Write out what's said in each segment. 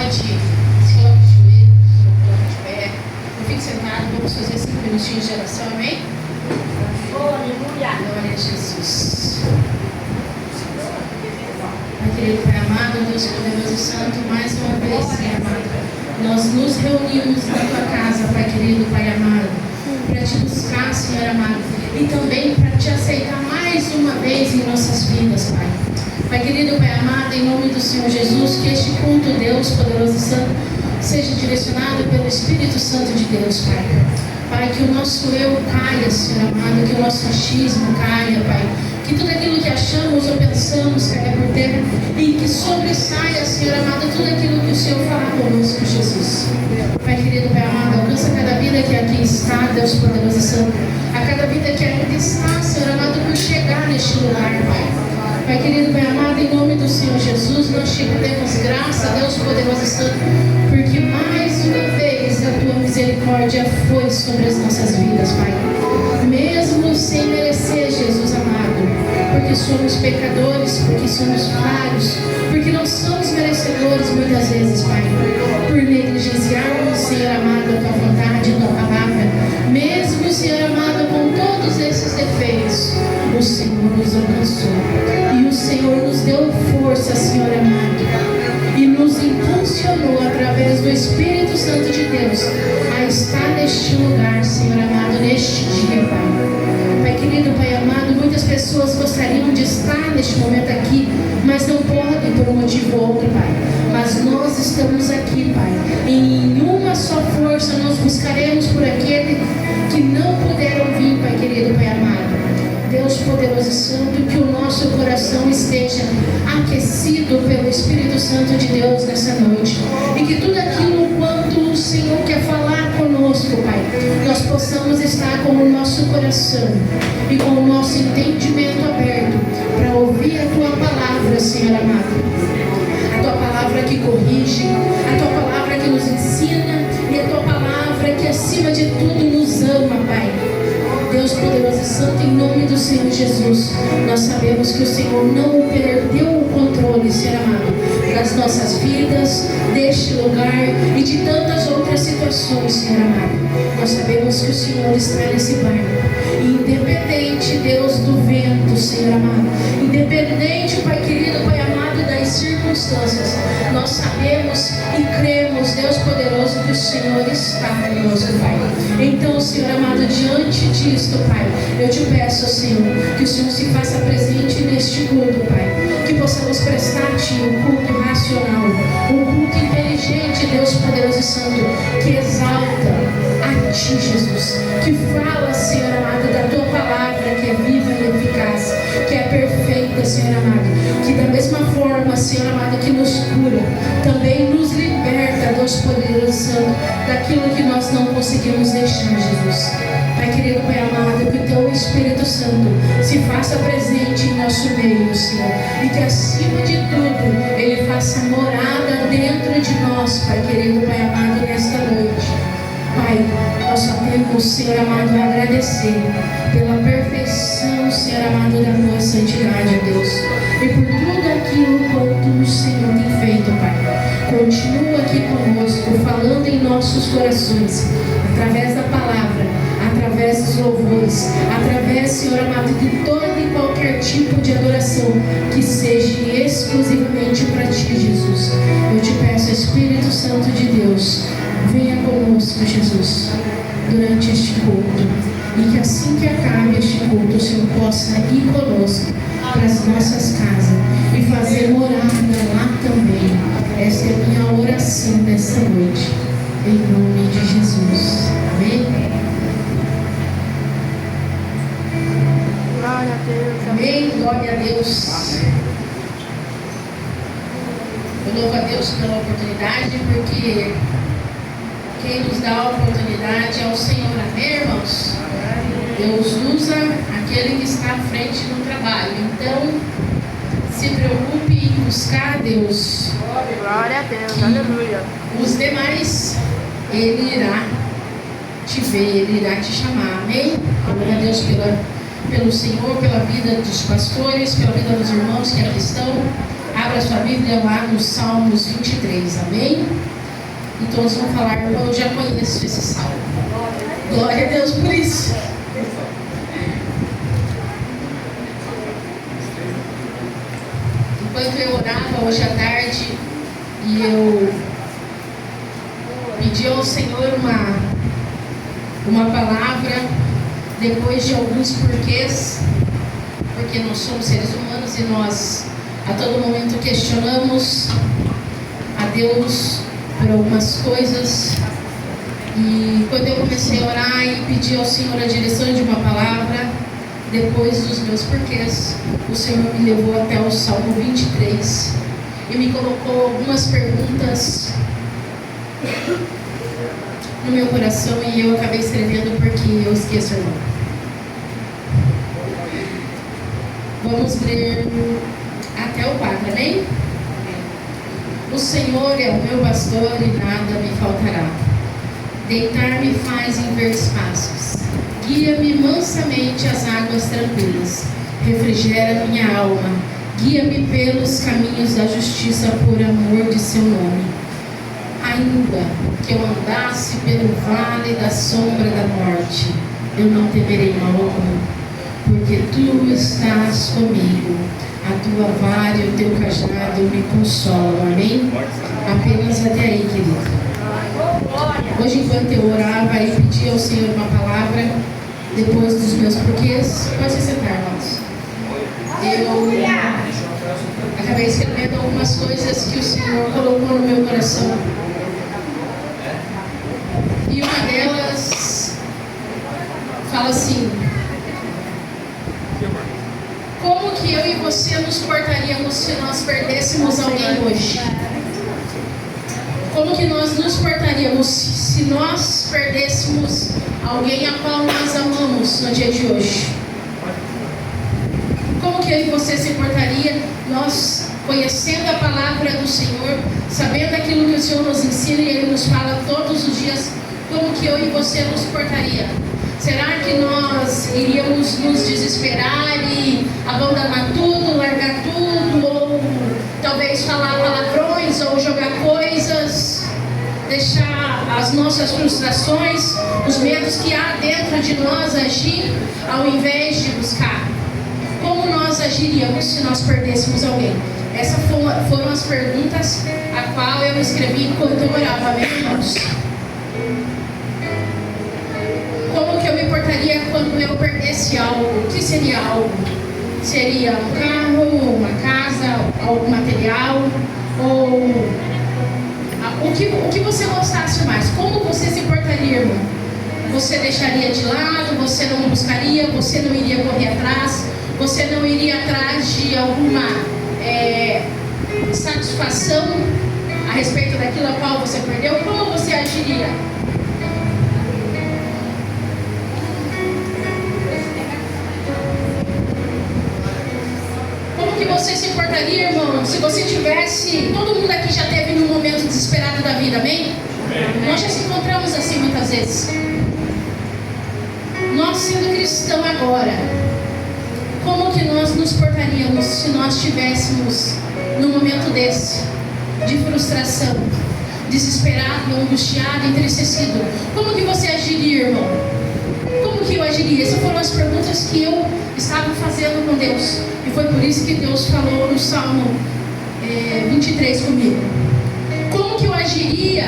pode se coloque de joelho, se coloque de pé, não fique sentado, vamos fazer 5 minutinhos de oração, amém? Aleluia! Glória a Jesus. Pai querido, Pai amado, Deus poderoso e santo, mais uma vez, Pai amado, nós nos reunimos na tua casa, Pai querido, Pai amado, para te buscar, Senhor amado, e também para te aceitar mais uma vez em nossas vidas, Pai. Pai querido, Pai amado, em nome do Senhor Jesus, que este culto, Deus poderoso e santo, seja direcionado pelo Espírito Santo de Deus, Pai. Pai, que o nosso eu caia, Senhor amado, que o nosso achismo caia, Pai. Que tudo aquilo que achamos ou pensamos caia por terra e que sobressaia, Senhor amado, tudo aquilo que o Senhor fala conosco, Jesus. Pai querido, Pai amado, alcança cada vida que aqui está, Deus poderoso e santo. A cada vida que ainda está, Senhor amado, por chegar neste lugar, Pai. Pai querido, Pai amado, em nome do Senhor Jesus, nós te demos graça, Deus poderoso e santo, porque mais uma vez a tua misericórdia foi sobre as nossas vidas, Pai. Mesmo sem merecer, Jesus amado, porque somos pecadores, porque somos falhos, porque não somos merecedores muitas vezes, Pai, por negligenciarmos, Senhor amado, a tua vontade, a tua palavra, mesmo, Senhor amado, com todos esses defeitos, o Senhor nos alcançou e o Senhor nos deu força, Senhor amado, e nos impulsionou através do Espírito Santo de Deus a estar neste lugar, Senhor amado, neste dia, Pai. Pai querido, Pai amado, muitas pessoas gostariam de estar neste momento aqui, mas não podem por um motivo ou outro, Pai. Mas nós estamos aqui, Pai. Em uma só força nós buscaremos por aquele que não puderam vir, Pai querido, Pai amado. Deus poderoso e santo, que o nosso coração esteja aquecido pelo Espírito Santo de Deus nessa noite. E que tudo aquilo quanto o Senhor quer falar conosco, Pai, nós possamos estar com o nosso coração e com o nosso entendimento aberto para ouvir a Tua palavra, Senhor amado. A Tua palavra que corrige, a Tua palavra que nos ensina e a Tua palavra que acima de tudo nos ama, Pai. Deus poderoso e santo, em nome do Senhor Jesus, nós sabemos que o Senhor não perdeu o controle, Senhor amado, das nossas vidas, deste lugar e de tantas outras situações, Senhor amado. Nós sabemos que o Senhor está nesse barco, independente, Deus, do vento, Senhor amado, independente, Pai querido, Pai amado, das circunstâncias, nós sabemos e cremos, Deus poderoso, que o Senhor está conosco, Pai. Então, Senhor amado, diante disto, Pai, eu te peço, Senhor, que o Senhor se faça presente neste culto, Pai, que possamos prestar a Ti um culto racional, um culto inteligente, Deus poderoso e santo, que exalta a Ti, Jesus, que fala, Senhor amado, da Tua palavra, que é viva e eficaz, que é perfeita, Senhor amado, que da mesma forma, Senhor amado, que nos cura, também nos liberta, Deus poderoso e santo, daquilo que nós não conseguimos deixar, Jesus. Pai querido, Pai amado, que o Teu Espírito Santo se faça presente em nosso meio, Senhor, e que acima de tudo Ele faça morada dentro de nós, Pai querido, Pai amado, nesta noite. Pai, nós só temos, Senhor amado, a agradecer pela perfeição, Senhor amado, da Tua santidade, a Deus, e por tudo aquilo quanto o Senhor tem feito, Pai. Continua aqui conosco, falando em nossos corações, através da palavra, através dos louvores, através, Senhor amado, de todo e qualquer tipo de adoração que seja exclusivamente para Ti, Jesus. Eu te peço, Espírito Santo de Deus, venha conosco, Jesus, durante este culto, e que assim que acabe este culto, o Senhor possa ir conosco para as nossas casas e fazer morada lá também. Essa é a minha oração nessa noite, em nome de Jesus. Amém? Glória a Deus. Amém? Glória a Deus. Eu louvo a Deus pela oportunidade, porque quem nos dá a oportunidade é o Senhor, amém, irmãos? Deus usa aquele que está à frente no trabalho. Então, se preocupe em buscar a Deus. Glória a Deus, aleluia. Os demais, Ele irá te ver, Ele irá te chamar, amém? Glória a Deus pelo Senhor, pela vida dos pastores, pela vida dos irmãos que aqui estão. Abra sua Bíblia lá no Salmos 23, amém? E todos vão falar, eu já conheço esse salmo. Glória a Deus por isso. Enquanto eu orava hoje à tarde, e eu pedi ao Senhor uma palavra, depois de alguns porquês, porque nós somos seres humanos e nós a todo momento questionamos a Deus por algumas coisas. E quando eu comecei a orar e pedir ao Senhor a direção de uma palavra, depois dos meus porquês, o Senhor me levou até o Salmo 23 e me colocou algumas perguntas no meu coração, e eu acabei escrevendo porque eu esqueço, irmão. Vamos ler até o 4, amém? O Senhor é o meu pastor e nada me faltará. Deitar-me faz em verdes pastos. Guia-me mansamente às águas tranquilas. Refrigera minha alma. Guia-me pelos caminhos da justiça por amor de seu nome. Ainda que eu andasse pelo vale da sombra da morte, eu não temerei mal algum, porque tu estás comigo. A tua vara e o teu cajado me consolam, amém? Apenas até aí, querido. Hoje, enquanto eu orava e pedia ao Senhor uma palavra, depois dos meus porquês, pode se sentar, irmãos. Eu acabei escrevendo algumas coisas que o Senhor colocou no meu coração. E uma delas fala assim: como que eu e você nos portaríamos se nós perdêssemos alguém hoje? Como que nós nos portaríamos se nós perdêssemos alguém a qual nós amamos no dia de hoje? Como que eu e você se portaria, nós conhecendo a palavra do Senhor, sabendo aquilo que o Senhor nos ensina e Ele nos fala todos os dias? Como que eu e você nos portaria? Será que nós iríamos nos desesperar e abandonar tudo, largar tudo, ou talvez falar palavrões, ou jogar coisas, deixar as nossas frustrações, os medos que há dentro de nós agir, ao invés de buscar? Como nós agiríamos se nós perdêssemos alguém? Essas foram as perguntas a qual eu escrevi enquanto eu orava, amém, irmãos? Como que eu me portaria quando eu perdesse algo? O que seria algo? Seria um carro, uma casa, algum material, ou o que você gostasse mais? Como você se portaria, irmão? Você deixaria de lado? Você não buscaria? Você não iria correr atrás? Você não iria atrás de alguma satisfação a respeito daquilo a qual você perdeu? Como você agiria? Que você se importaria, irmão, se você tivesse... Todo mundo aqui já teve num momento desesperado da vida, amém? Nós já se encontramos assim muitas vezes. Nós sendo cristão agora, como que nós nos portaríamos se nós estivéssemos num momento desse, de frustração, desesperado, angustiado, entristecido? Como que você agiria, irmão? Como que eu agiria? Essas foram as perguntas que eu estava fazendo com Deus. E foi por isso que Deus falou no Salmo 23 comigo. Como que eu agiria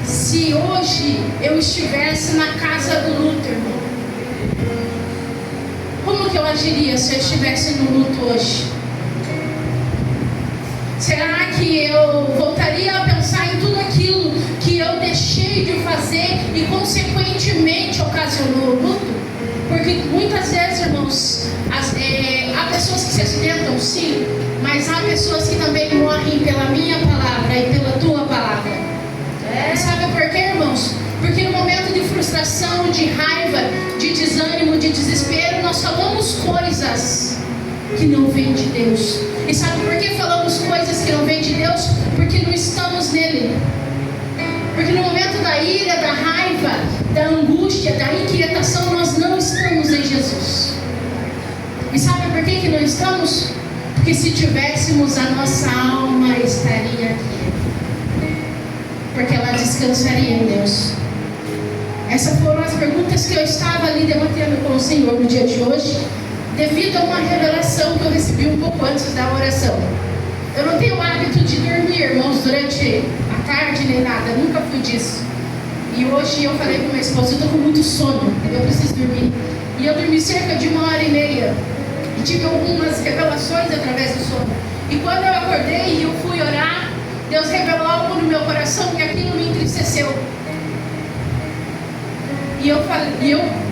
se hoje eu estivesse na casa do luto, irmão? Como que eu agiria se eu estivesse no luto hoje? Será que eu voltaria a pensar em tudo aquilo que eu deixei de fazer e consequentemente ocasionou o luto? Porque muitas vezes, irmãos, há pessoas que se acidentam, sim, mas há pessoas que também morrem pela minha palavra e pela tua palavra. E sabe por quê, irmãos? Porque no momento de frustração, de raiva, de desânimo, de desespero, nós falamos coisas que não vêm de Deus. E sabe por que falamos coisas que não vêm de Deus? Porque não estamos nele. Porque no momento da ira, da raiva, da angústia, da inquietação, nós não estamos em Jesus. E sabe por que não estamos? Porque se tivéssemos, a nossa alma estaria aqui. Porque ela descansaria em Deus. Essas foram as perguntas que eu estava ali debatendo com o Senhor no dia de hoje, devido a uma revelação que eu recebi um pouco antes da oração. Eu não tenho o hábito de dormir, irmãos, durante a tarde nem nada, eu nunca fui disso. E hoje eu falei com meu esposo, eu estou com muito sono, eu preciso dormir. E eu dormi cerca de 1h30 e tive algumas revelações através do sono. E quando eu acordei e eu fui orar, Deus revelou algo no meu coração e aquilo me entristeceu. E eu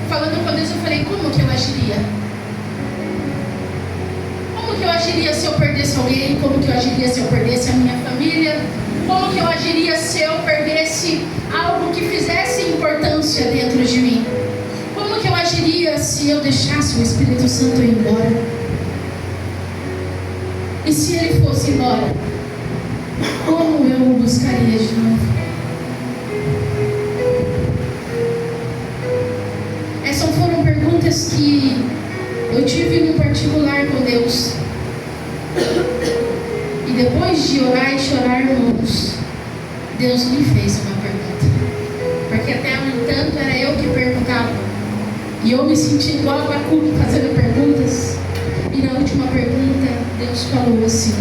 falando com Deus, eu falei, como que eu agiria? Como que eu agiria se eu perdesse alguém? Como que eu agiria se eu perdesse a minha família? Como que eu agiria se eu perdesse algo que fizesse importância dentro de mim? Como que eu agiria se eu deixasse o Espírito Santo ir embora? E se ele fosse embora, como eu o buscaria de novo? Essas foram perguntas que eu tive no particular com Deus. E depois de orar e chorar, irmãos, Deus me fez uma pergunta. Porque até então era eu que perguntava. E eu me senti igual a Abacuque fazendo perguntas. E na última pergunta, Deus falou assim: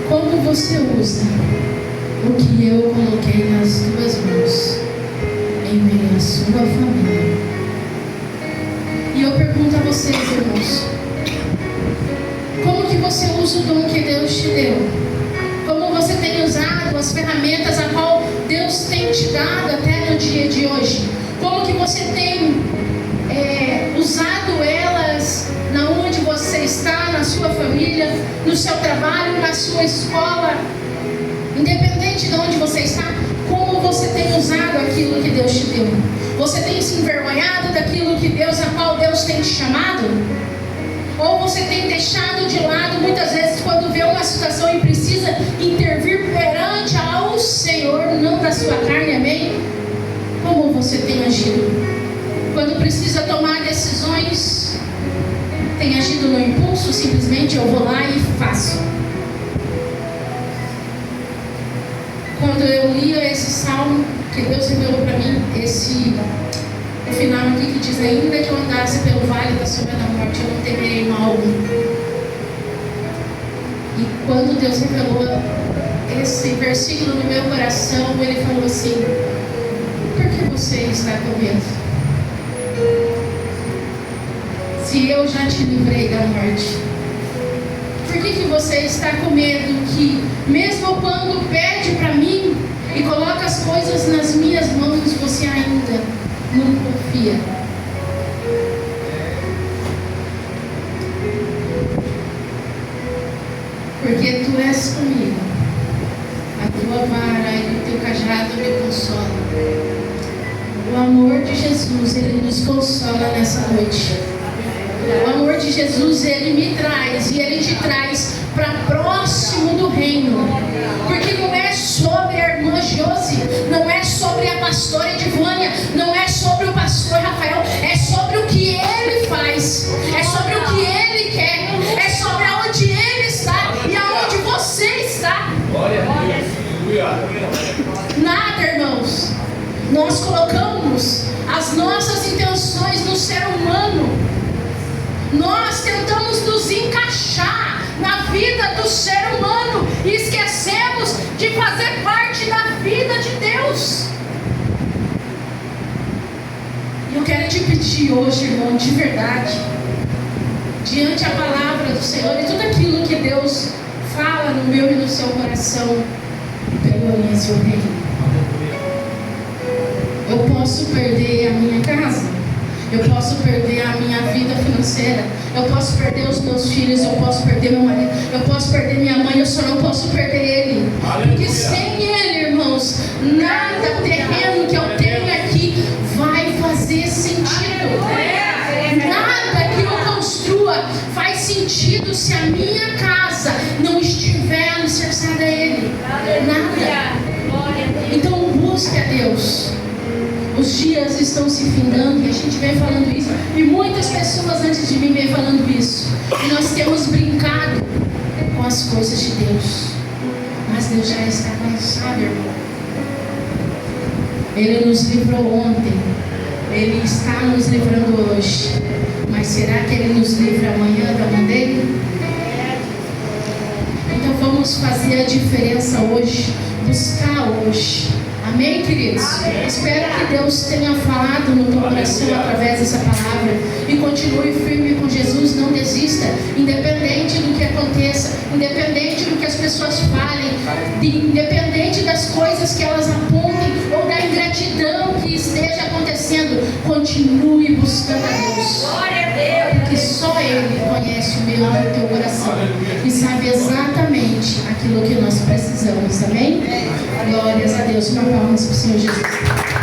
como você usa o que eu coloquei nas tuas mãos em meio à sua família? E eu pergunto a vocês, irmãos, como que você usa o dom que Deus te deu? Como você tem usado as ferramentas a qual Deus tem te dado até no dia de hoje? Como que você tem usado elas na onde você está, na sua família, no seu trabalho, na sua escola? Independente de onde você está, como você tem usado aquilo que Deus te deu? Você tem se envergonhado daquilo que Deus, a qual Deus tem te chamado? Ou você tem deixado de lado, muitas vezes, quando vê uma situação e precisa intervir perante ao Senhor, não da sua carne, amém? Como você tem agido? Quando precisa tomar decisões, tem agido no impulso, simplesmente eu vou lá e faço. Quando eu lia esse salmo, que Deus revelou para mim, o final aqui que diz: ainda que eu andasse pelo vale da sombra da morte, eu não temerei mal algum. E quando Deus revelou esse versículo no meu coração, Ele falou assim: por que você está com medo? Se eu já te livrei da morte, por que você está com medo que, mesmo quando pede para mim e coloca as coisas nas minhas mãos, você ainda não confia? Porque tu és comigo, a tua vara e o teu cajado me consolam. O amor de Jesus, Ele nos consola nessa noite. O amor de Jesus, Ele me traz, e Ele te traz para próximo do reino. Porque não é sobre a irmã Josi, não é sobre a pastora Edivânia, não é sobre o pastor Rafael, é sobre o que Ele faz, é sobre o que Ele quer, é sobre aonde Ele está e aonde você está. Nada, irmãos. Nós colocamos as nossas intenções no ser humano. Nós tentamos nos encaixar na vida do ser humano e esquecemos de fazer parte da vida de Deus. E eu quero te pedir hoje, irmão, de verdade, diante da palavra do Senhor e tudo aquilo que Deus fala no meu e no seu coração, permaneça o reino. Eu posso perder a minha casa, eu posso perder a minha vida financeira, eu posso perder os meus filhos, eu posso perder meu marido, eu posso perder minha mãe, eu só não posso perder ele. Porque sem ele, irmãos, nada terreno que eu tenho aqui vai fazer sentido. Nada que eu construa faz sentido se a minha casa não estiver alicerçada a Ele. Nada. Então busque a Deus. Os dias estão se findando e a gente vem falando isso. E muitas pessoas antes de mim vêm falando isso. E nós temos brincado com as coisas de Deus. Mas Deus já está cansado, irmão. Ele nos livrou ontem. Ele está nos livrando hoje. Mas será que Ele nos livra amanhã da mão dele? Então vamos fazer a diferença hoje. Buscar hoje. Amém, queridos? Espero que Deus tenha falado no teu coração através dessa palavra. E continue firme com Jesus. Não desista. Independente do que aconteça. Independente do que as pessoas falem. Independente das coisas que elas apontem. Ou da ingratidão que esteja acontecendo. Continue buscando a Deus. Porque só Ele conhece o meu e o teu coração. E sabe exatamente aquilo que nós precisamos. Amém? Glórias a Deus. Uma palma para o Senhor Jesus.